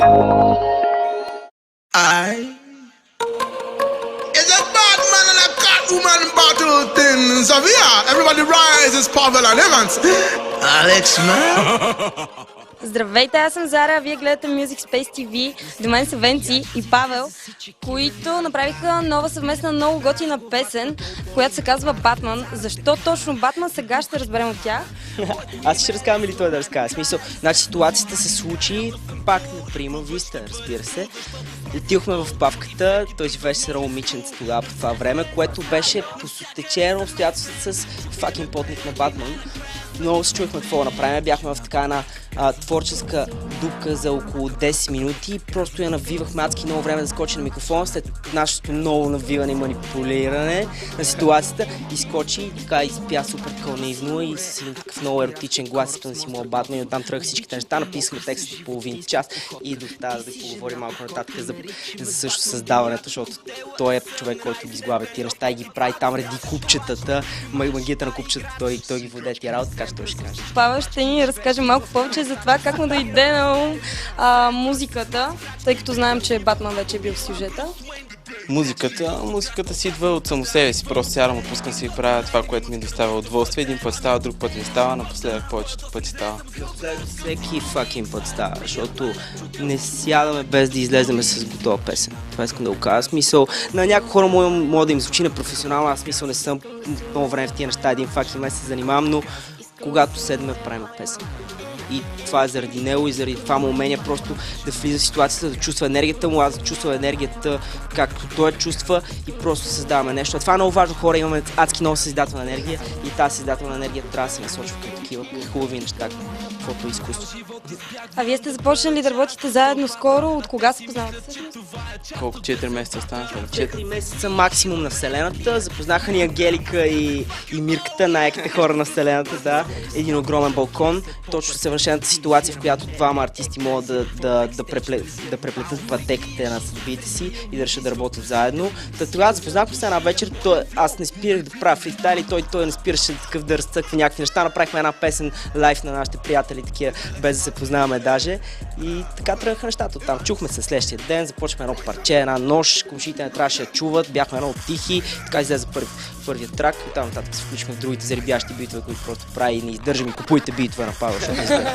I is a bad man and a Catwoman battle thing. So yeah, everybody rise is Pavel and Evans. Alex, man. Здравейте, аз съм Зара, вие гледате Music Space TV. До мен са Венци и Павел, които направиха нова съвместна много готина песен, която се казва Батман. Защо точно Батман? Сега ще разберем от тях. Аз ще разказвам или той да разказва. Смисъл, значи ситуацията се случи пак на Прима Виста, разбира се. Отидохме в павката, той живееше с едно момиченце тогава по това време, което беше по течение на обстоятелствата с факин потник на Батман. Много се чуехме какво да направим, бяхме в така една творческа дупка за около 10 минути. Просто я навивахме адски много време да скочи на микрофона, след нашето много навиване и манипулиране на ситуацията изскочи и така изпя супер наивно и с един такъв много еротичен глас искам да си моя Батман и оттам тръгнах всичките неща, написахме текста в половин час и до тази да поговорим малко нататък за също създаването, защото той е човек, който ги изглавя тия неща и ги прави там реди купчетата, магията на купчетата, той ги воде тия работа, така че той ще каже. Павел ще ни разкаже малко повече за това как му дойде на ум музиката, тъй като знаем, че Батман вече е бил в сюжета. Музиката си идва от само себе си, просто сядам, отпускам си и правя това, което ми доставя удоволствие. Един път става, друг път не става, напоследък повечето пъти става. Всеки факин път става, защото не сядаме без да излеземе с готова песен. Това искам да го кажа. Смисъл, на някои хора може да им звучи непрофесионално, аз смисъл не съм много време в тия неща, един факин месец се занимавам, но когато седме правим песен. И това е заради него и заради това му умение просто да влиза в ситуацията, да чувства енергията му, аз да чувствам енергията както той чувства и просто създаваме нещо. А това е много важно, хора, имаме адски много създателна енергия и тази създателна енергия трябва да се насочва към такива хубави неща, каквото е изкуство. А вие сте започнали да работите заедно скоро, от кога се познавате всъщност? Колко 4 месеца останаха? 4 месеца максимум на Вселената, запознаха ни Ангелика и Мирката, най-яките хора на Вселената, да. Един огромен балкон, точно съвършената ситуация, в която двама артисти могат да преплетат пътеките на съдбите си и да решат да работят заедно. Тогава запознахме се една вечер, аз не спирах да правя фристайли, той не спираше такъв да разцъква някакви неща, направихме една песен лайв на нашите приятели, такива, без да се познаваме даже и така тръгнаха нещата оттам. Чухме се следващия ден, започваме едно парче, една нощ, комшите не трябваше да чуват, бяхме много тихи, така излезе първият трак и там нататък се включихме в другите зарибящи битове, които просто прави и не издържам и купуйте битове на Павел, защото не избере.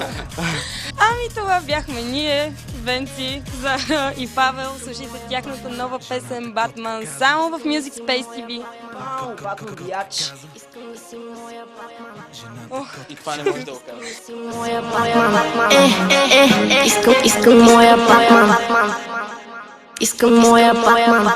Ами това бяхме ние, Венци, Зара и Павел. Слушайте тяхната нова песен Батман само в Music Space TV. Батман биач. И това не може да го кажа. Искам моя Батман. Искам моя Батман.